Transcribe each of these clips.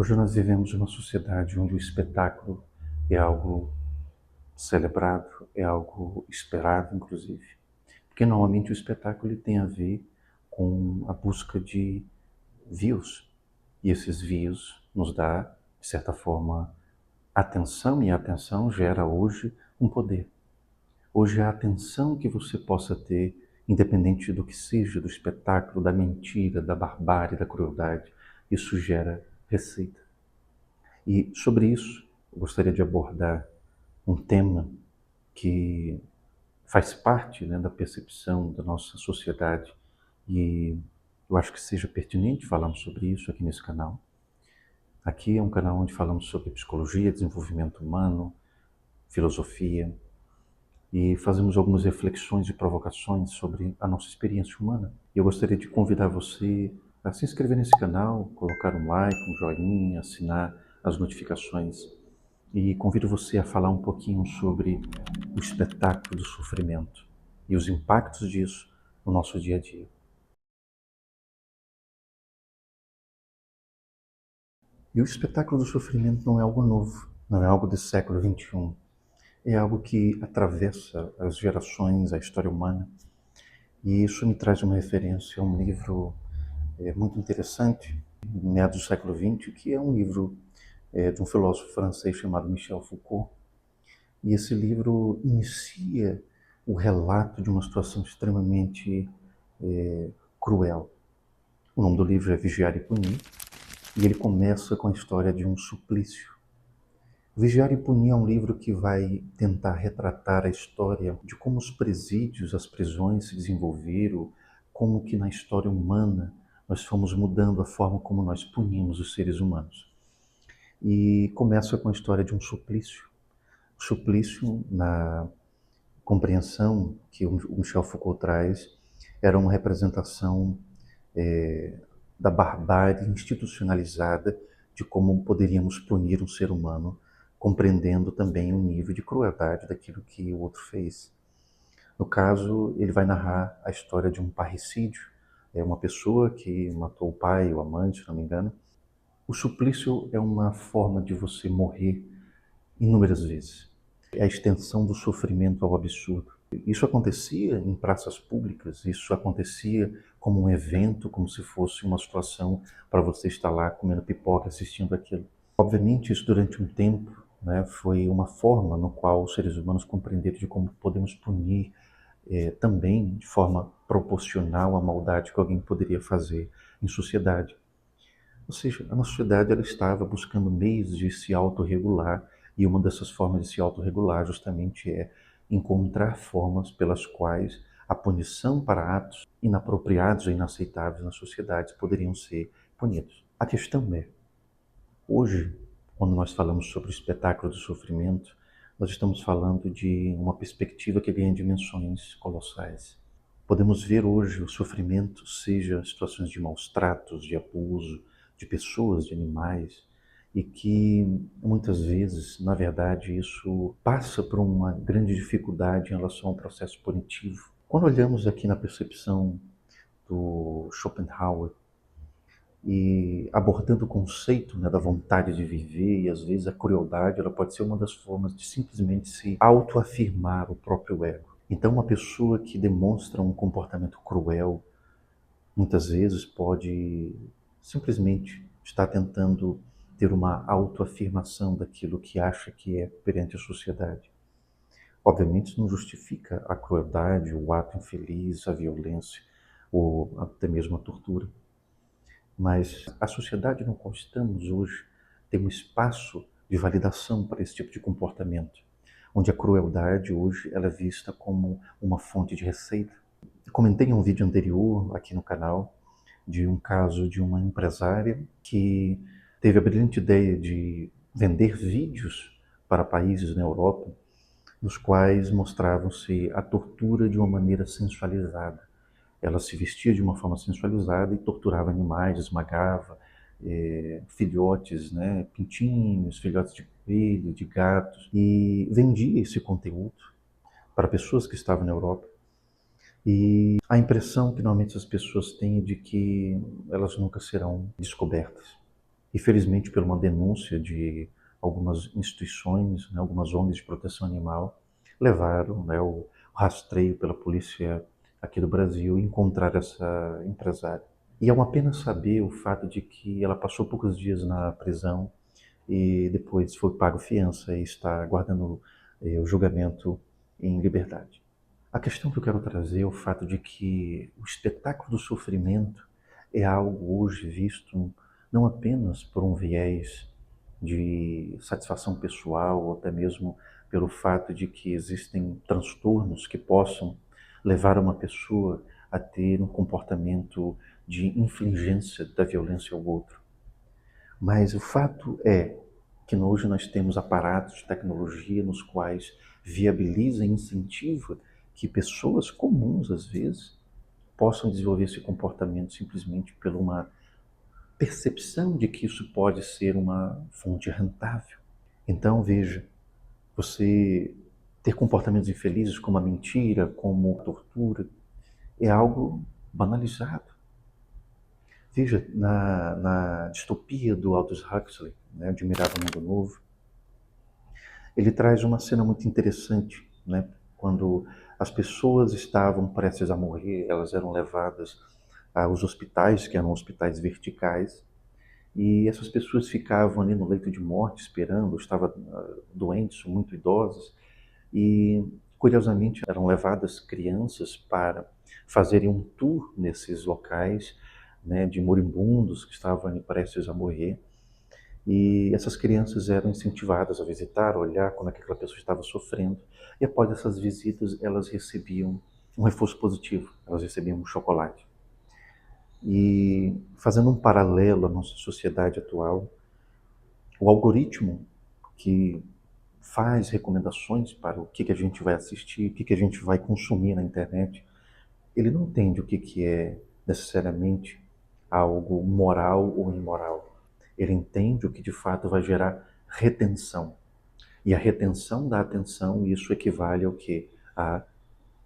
Hoje nós vivemos uma sociedade onde o espetáculo é algo celebrado, é algo esperado, inclusive. Porque normalmente o espetáculo ele tem a ver com a busca de views. E esses views nos dá, de certa forma, atenção, e a atenção gera hoje um poder. Hoje a atenção que você possa ter, independente do que seja, do espetáculo, da mentira, da barbárie, da crueldade, isso gera receita. E sobre isso, eu gostaria de abordar um tema que faz parte, né, da percepção da nossa sociedade e eu acho que seja pertinente falarmos sobre isso aqui nesse canal. Aqui é um canal onde falamos sobre psicologia, desenvolvimento humano, filosofia e fazemos algumas reflexões e provocações sobre a nossa experiência humana. E eu gostaria de convidar você a se inscrever nesse canal, colocar um like, um joinha, assinar as notificações. E convido você a falar um pouquinho sobre o espetáculo do sofrimento e os impactos disso no nosso dia a dia. E o espetáculo do sofrimento não é algo novo, não é algo do século XXI. É algo que atravessa as gerações, a história humana. E isso me traz uma referência a um livro muito interessante, meados do século XX, que é um livro de um filósofo francês chamado Michel Foucault. E esse livro inicia o relato de uma situação extremamente cruel. O nome do livro é Vigiar e Punir, e ele começa com a história de um suplício. Vigiar e Punir é um livro que vai tentar retratar a história de como os presídios, as prisões se desenvolveram, como que na história humana nós fomos mudando a forma como nós punimos os seres humanos. E começa com a história de um suplício. O suplício, na compreensão que o Michel Foucault traz, era uma representação da barbárie institucionalizada de como poderíamos punir um ser humano, compreendendo também o nível de crueldade daquilo que o outro fez. No caso, ele vai narrar a história de um parricídio, é uma pessoa que matou o pai ou a mãe, se não me engano. O suplício é uma forma de você morrer inúmeras vezes. É a extensão do sofrimento ao absurdo. Isso acontecia em praças públicas, isso acontecia como um evento, como se fosse uma situação para você estar lá comendo pipoca, assistindo aquilo. Obviamente, isso durante um tempo, né, foi uma forma no qual os seres humanos compreenderam de como podemos punir também de forma proporcional à maldade que alguém poderia fazer em sociedade. Ou seja, a nossa sociedade ela estava buscando meios de se autorregular e uma dessas formas de se autorregular justamente é encontrar formas pelas quais a punição para atos inapropriados ou inaceitáveis na sociedade poderiam ser punidos. A questão é, hoje, quando nós falamos sobre o espetáculo do sofrimento, nós estamos falando de uma perspectiva que ganha dimensões colossais. Podemos ver hoje o sofrimento, seja situações de maus tratos, de abuso, de pessoas, de animais, e que muitas vezes, na verdade, isso passa por uma grande dificuldade em relação ao processo punitivo. Quando olhamos aqui na percepção do Schopenhauer e abordando o conceito, né, da vontade de viver, e às vezes a crueldade, ela pode ser uma das formas de simplesmente se autoafirmar o próprio ego. Então, uma pessoa que demonstra um comportamento cruel, muitas vezes pode simplesmente estar tentando ter uma autoafirmação daquilo que acha que é perante a sociedade. Obviamente, isso não justifica a crueldade, o ato infeliz, a violência ou até mesmo a tortura. Mas a sociedade no qual estamos hoje tem um espaço de validação para esse tipo de comportamento, onde a crueldade hoje ela é vista como uma fonte de receita. Eu comentei em um vídeo anterior aqui no canal de um caso de uma empresária que teve a brilhante ideia de vender vídeos para países na Europa, nos quais mostravam-se a tortura de uma maneira sensualizada. Ela se vestia de uma forma sensualizada e torturava animais, esmagava filhotes, né, pintinhos, filhotes de coelho, de gatos, e vendia esse conteúdo para pessoas que estavam na Europa. E a impressão que normalmente as pessoas têm é de que elas nunca serão descobertas. Infelizmente, por uma denúncia de algumas instituições, né, algumas ONGs de proteção animal, levaram, né, o rastreio pela polícia aqui do Brasil e encontrar essa empresária. E é uma pena saber o fato de que ela passou poucos dias na prisão e depois foi pago fiança e está aguardando o julgamento em liberdade. A questão que eu quero trazer é o fato de que o espetáculo do sofrimento é algo hoje visto não apenas por um viés de satisfação pessoal, ou até mesmo pelo fato de que existem transtornos que possam levar uma pessoa a ter um comportamento de infligência da violência ao outro. Mas o fato é que hoje nós temos aparatos de tecnologia nos quais viabiliza e incentiva que pessoas comuns, às vezes, possam desenvolver esse comportamento simplesmente por uma percepção de que isso pode ser uma fonte rentável. Então, veja, você ter comportamentos infelizes como a mentira, como a tortura, é algo banalizado. Veja, na distopia do Aldous Huxley, né, Admirável Mundo Novo, ele traz uma cena muito interessante, né? Quando as pessoas estavam prestes a morrer, elas eram levadas aos hospitais, que eram hospitais verticais, e essas pessoas ficavam ali no leito de morte esperando, estavam doentes, muito idosas, e curiosamente eram levadas crianças para fazerem um tour nesses locais, né, de moribundos que estavam ali prestes a morrer. E essas crianças eram incentivadas a visitar, a olhar como é que aquela pessoa estava sofrendo. E após essas visitas, elas recebiam um reforço positivo, elas recebiam um chocolate. E fazendo um paralelo à nossa sociedade atual, o algoritmo que faz recomendações para o que a gente vai assistir, o que a gente vai consumir na internet, ele não entende o que é necessariamente algo moral ou imoral. Ele entende o que de fato vai gerar retenção. E a retenção da atenção, isso equivale ao que? A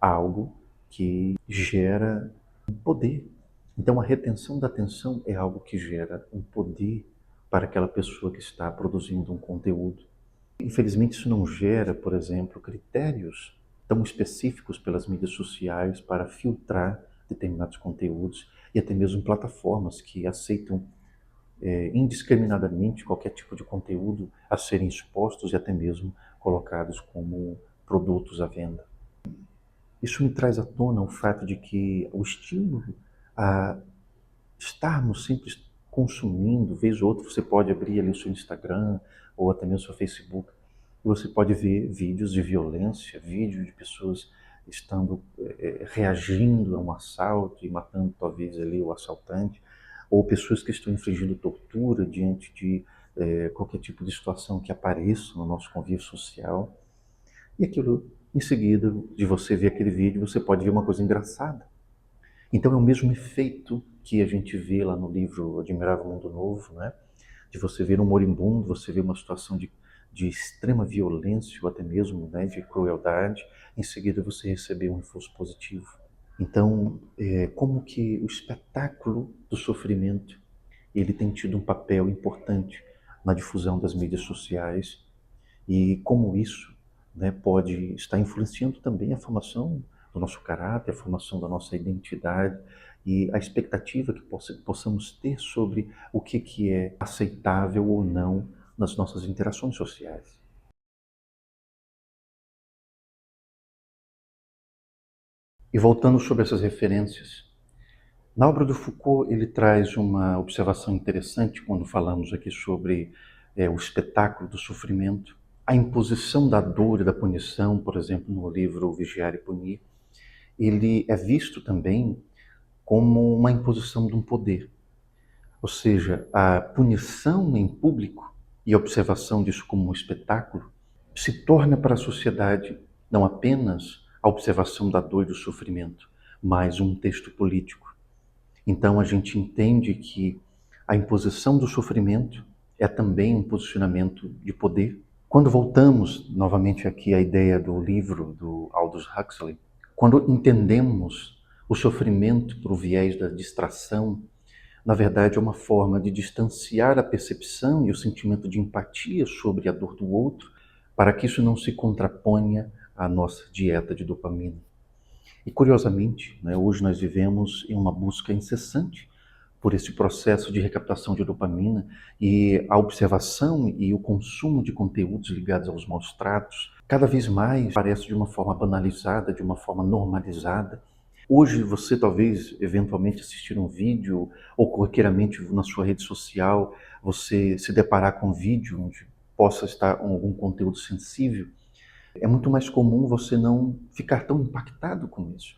algo que gera um poder. Então a retenção da atenção é algo que gera um poder para aquela pessoa que está produzindo um conteúdo. Infelizmente isso não gera, por exemplo, critérios tão específicos pelas mídias sociais para filtrar determinados conteúdos e até mesmo plataformas que aceitam indiscriminadamente qualquer tipo de conteúdo a serem expostos e até mesmo colocados como produtos à venda. Isso me traz à tona o fato de que o estímulo a estarmos sempre consumindo, vez ou outra, você pode abrir ali o seu Instagram ou até mesmo o seu Facebook e você pode ver vídeos de violência, vídeos de pessoas estando reagindo a um assalto e matando talvez ali o assaltante, ou pessoas que estão infligindo tortura diante de qualquer tipo de situação que apareça no nosso convívio social. E aquilo, em seguida de você ver aquele vídeo, você pode ver uma coisa engraçada. Então é o mesmo efeito que a gente vê lá no livro Admirável Mundo Novo, né? De você ver um moribundo, você vê uma situação de extrema violência ou até mesmo, né, de crueldade, em seguida você receber um reforço positivo. Então, como que o espetáculo do sofrimento ele tem tido um papel importante na difusão das mídias sociais e como isso, né, pode estar influenciando também a formação do nosso caráter, a formação da nossa identidade e a expectativa que possamos ter sobre o que é aceitável ou não nas nossas interações sociais. E voltando sobre essas referências, na obra do Foucault ele traz uma observação interessante quando falamos aqui sobre o espetáculo do sofrimento, a imposição da dor e da punição, por exemplo, no livro Vigiar e Punir, ele é visto também como uma imposição de um poder. Ou seja, a punição em público e a observação disso como um espetáculo se torna para a sociedade não apenas a observação da dor e do sofrimento, mas um texto político. Então a gente entende que a imposição do sofrimento é também um posicionamento de poder. Quando voltamos novamente aqui à ideia do livro do Aldous Huxley, quando entendemos o sofrimento por viés da distração, na verdade, é uma forma de distanciar a percepção e o sentimento de empatia sobre a dor do outro, para que isso não se contraponha à nossa dieta de dopamina. E curiosamente, né, hoje nós vivemos em uma busca incessante por esse processo de recaptação de dopamina, e a observação e o consumo de conteúdos ligados aos maus tratos cada vez mais parece de uma forma banalizada, de uma forma normalizada. Hoje você talvez eventualmente assistir um vídeo ou corriqueiramente na sua rede social você se deparar com um vídeo onde possa estar algum conteúdo sensível, é muito mais comum você não ficar tão impactado com isso.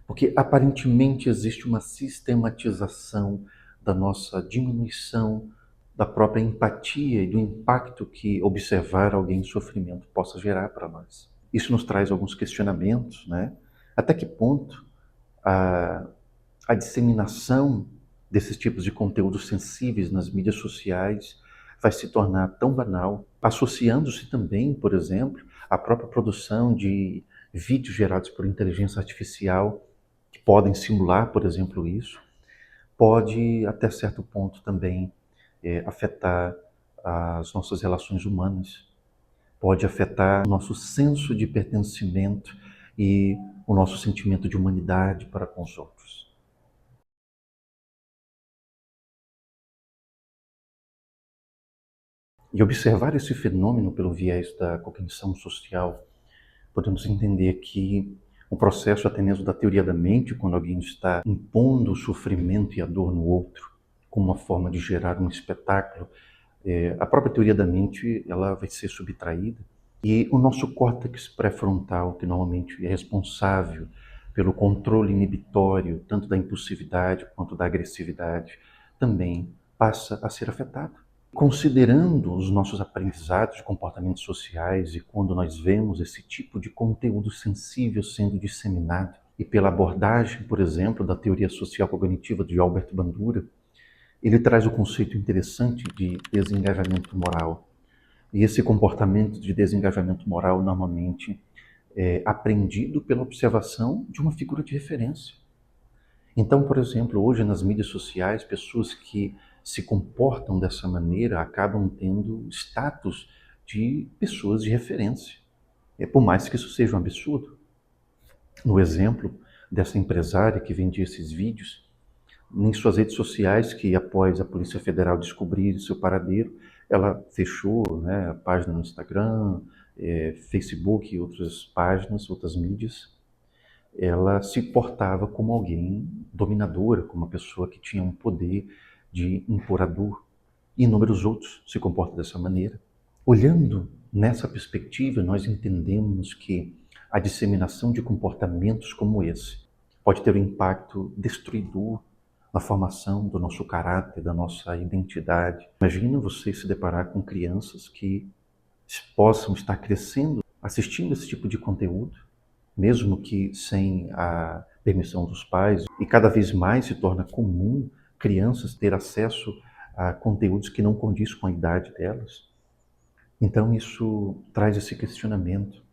Porque aparentemente existe uma sistematização da nossa diminuição da própria empatia e do impacto que observar alguém em sofrimento possa gerar para nós. Isso nos traz alguns questionamentos, né? Até que ponto a, a disseminação desses tipos de conteúdos sensíveis nas mídias sociais vai se tornar tão banal, associando-se também, por exemplo, à própria produção de vídeos gerados por inteligência artificial que podem simular, por exemplo, isso, pode até certo ponto também afetar as nossas relações humanas, pode afetar o nosso senso de pertencimento e o nosso sentimento de humanidade para com os outros. E observar esse fenômeno pelo viés da cognição social, podemos entender que o processo até mesmo da teoria da mente, quando alguém está impondo o sofrimento e a dor no outro, como uma forma de gerar um espetáculo, a própria teoria da mente ela vai ser subtraída e o nosso córtex pré-frontal, que normalmente é responsável pelo controle inibitório tanto da impulsividade quanto da agressividade, também passa a ser afetado. Considerando os nossos aprendizados de comportamentos sociais e quando nós vemos esse tipo de conteúdo sensível sendo disseminado, e pela abordagem, por exemplo, da teoria social cognitiva de Albert Bandura, ele traz o conceito interessante de desengajamento moral. E esse comportamento de desengajamento moral normalmente é aprendido pela observação de uma figura de referência. Então, por exemplo, hoje nas mídias sociais, pessoas que se comportam dessa maneira acabam tendo status de pessoas de referência. Por mais que isso seja um absurdo. No exemplo dessa empresária que vendia esses vídeos, em suas redes sociais, que após a Polícia Federal descobrir seu paradeiro, ela fechou, né, a página no Instagram, Facebook e outras páginas, outras mídias. Ela se portava como alguém dominadora, como uma pessoa que tinha um poder de impor a dor. E inúmeros outros se comportam dessa maneira. Olhando nessa perspectiva, nós entendemos que a disseminação de comportamentos como esse pode ter um impacto destruidor na formação do nosso caráter, da nossa identidade. Imagina você se deparar com crianças que possam estar crescendo assistindo esse tipo de conteúdo, mesmo que sem a permissão dos pais, e cada vez mais se torna comum crianças ter acesso a conteúdos que não condiz com a idade delas. Então isso traz esse questionamento.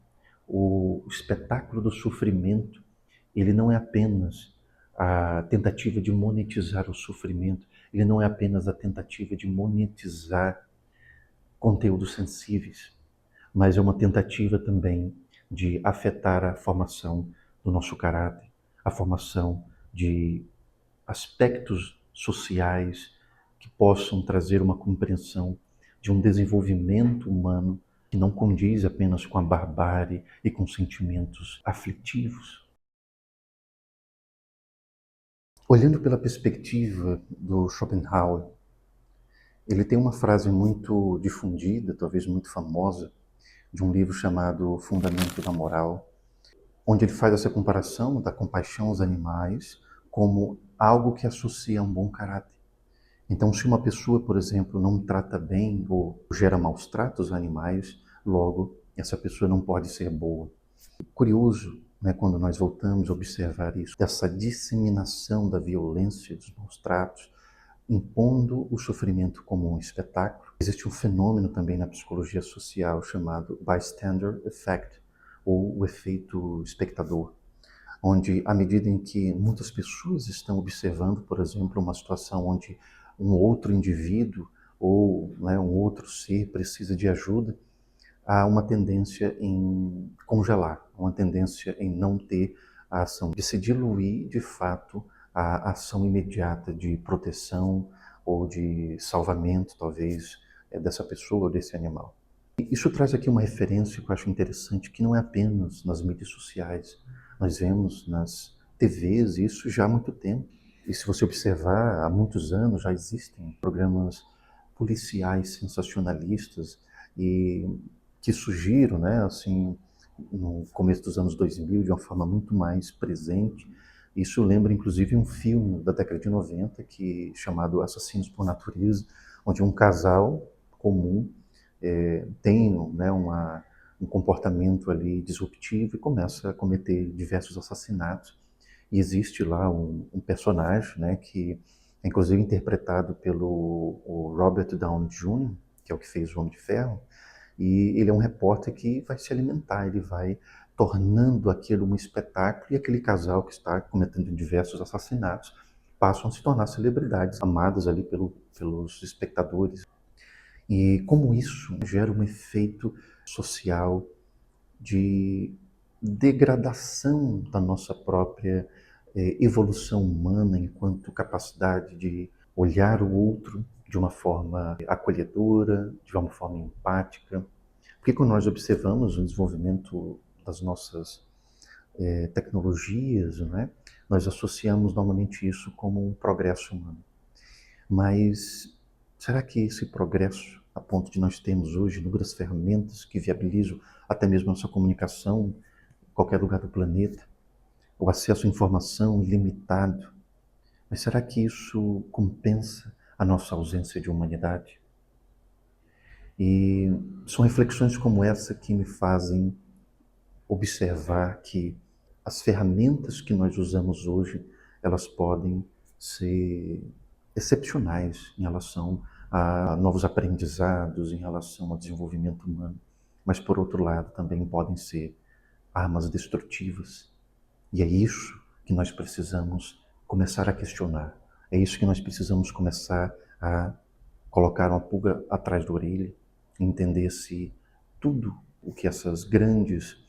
O espetáculo do sofrimento, ele não é apenas a tentativa de monetizar o sofrimento, ele não é apenas a tentativa de monetizar conteúdos sensíveis, mas é uma tentativa também de afetar a formação do nosso caráter, a formação de aspectos sociais que possam trazer uma compreensão de um desenvolvimento humano que não condiz apenas com a barbárie e com sentimentos aflitivos. Olhando pela perspectiva do Schopenhauer, ele tem uma frase muito difundida, talvez muito famosa, de um livro chamado Fundamento da Moral, onde ele faz essa comparação da compaixão aos animais como algo que associa a um bom caráter. Então, se uma pessoa, por exemplo, não trata bem ou gera maus tratos aos animais, logo, essa pessoa não pode ser boa. Curioso, né, quando nós voltamos a observar isso, dessa disseminação da violência, dos maus tratos, impondo o sofrimento como um espetáculo. Existe um fenômeno também na psicologia social chamado bystander effect, ou o efeito espectador, onde, à medida em que muitas pessoas estão observando, por exemplo, uma situação onde um outro indivíduo ou, né, um outro ser precisa de ajuda, há uma tendência em congelar, uma tendência em não ter a ação, de se diluir, de fato, a ação imediata de proteção ou de salvamento, talvez, dessa pessoa ou desse animal. Isso traz aqui uma referência que eu acho interessante, que não é apenas nas mídias sociais. Nós vemos nas TVs isso já há muito tempo. E se você observar, há muitos anos já existem programas policiais sensacionalistas e que surgiram, né, assim, no começo dos anos 2000 de uma forma muito mais presente. Isso lembra inclusive um filme da década de 90 que chamado Assassinos por Natureza, onde um casal comum tem, né, um comportamento ali disruptivo e começa a cometer diversos assassinatos. E existe lá um personagem, né, que é inclusive interpretado pelo o Robert Downey Jr., que é o que fez o Homem de Ferro, e ele é um repórter que vai se alimentar, ele vai tornando aquilo um espetáculo e aquele casal que está cometendo diversos assassinatos passam a se tornar celebridades, amadas ali pelos espectadores. E como isso gera um efeito social de degradação da nossa própria evolução humana enquanto capacidade de olhar o outro de uma forma acolhedora, de uma forma empática. Porque quando nós observamos o desenvolvimento das nossas tecnologias, né, nós associamos normalmente isso como um progresso humano. Mas será que esse progresso, a ponto de nós termos hoje inúmeras ferramentas que viabilizam até mesmo a nossa comunicação em qualquer lugar do planeta, o acesso à informação ilimitado, mas será que isso compensa a nossa ausência de humanidade? E são reflexões como essa que me fazem observar que as ferramentas que nós usamos hoje, elas podem ser excepcionais em relação a novos aprendizados, em relação ao desenvolvimento humano, mas por outro lado também podem ser armas destrutivas. E é isso que nós precisamos começar a questionar. É isso que nós precisamos começar a colocar uma pulga atrás da orelha, entender se tudo o que essas grandes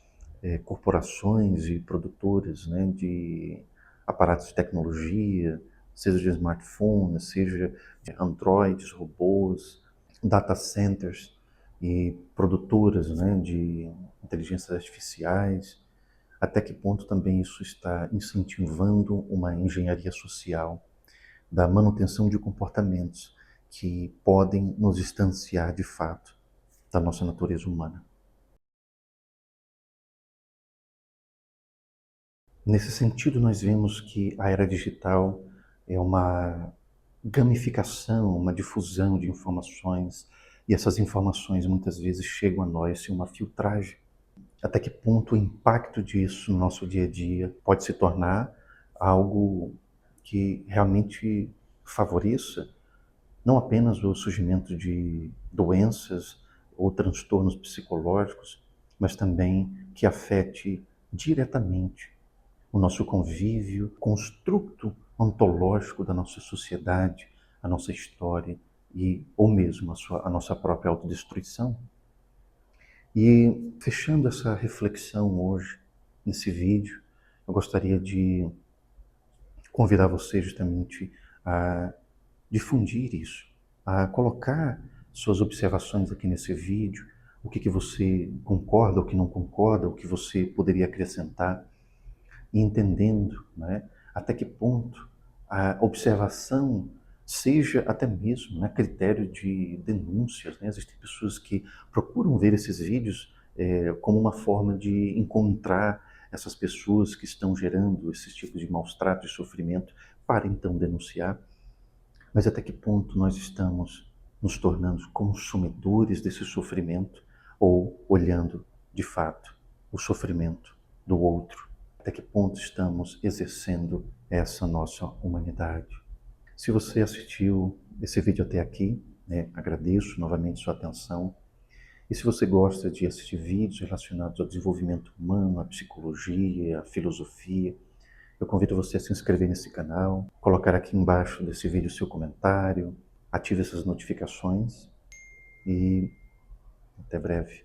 corporações e produtoras, né, de aparatos de tecnologia, seja de smartphones, seja de androides, robôs, data centers e produtoras, né, de inteligências artificiais, até que ponto também isso está incentivando uma engenharia social da manutenção de comportamentos que podem nos distanciar de fato da nossa natureza humana. Nesse sentido, nós vemos que a era digital é uma gamificação, uma difusão de informações, e essas informações muitas vezes chegam a nós sem uma filtragem. Até que ponto o impacto disso no nosso dia a dia pode se tornar algo que realmente favoreça não apenas o surgimento de doenças ou transtornos psicológicos, mas também que afete diretamente o nosso convívio, construto ontológico da nossa sociedade, a nossa história e ou mesmo a nossa própria autodestruição. E fechando essa reflexão hoje, nesse vídeo, eu gostaria de convidar você justamente a difundir isso, a colocar suas observações aqui nesse vídeo, o que você concorda, o que não concorda, o que você poderia acrescentar, e entendendo, né, até que ponto a observação seja até mesmo, né, critério de denúncias. Né? Existem pessoas que procuram ver esses vídeos como uma forma de encontrar essas pessoas que estão gerando esses tipos de maus tratos e sofrimento para então denunciar. Mas até que ponto nós estamos nos tornando consumidores desse sofrimento ou olhando, de fato, o sofrimento do outro? Até que ponto estamos exercendo essa nossa humanidade? Se você assistiu esse vídeo até aqui, né, agradeço novamente sua atenção. E se você gosta de assistir vídeos relacionados ao desenvolvimento humano, à psicologia, à filosofia, Eu convido você a se inscrever nesse canal, colocar aqui embaixo desse vídeo seu comentário, ative essas notificações e até breve.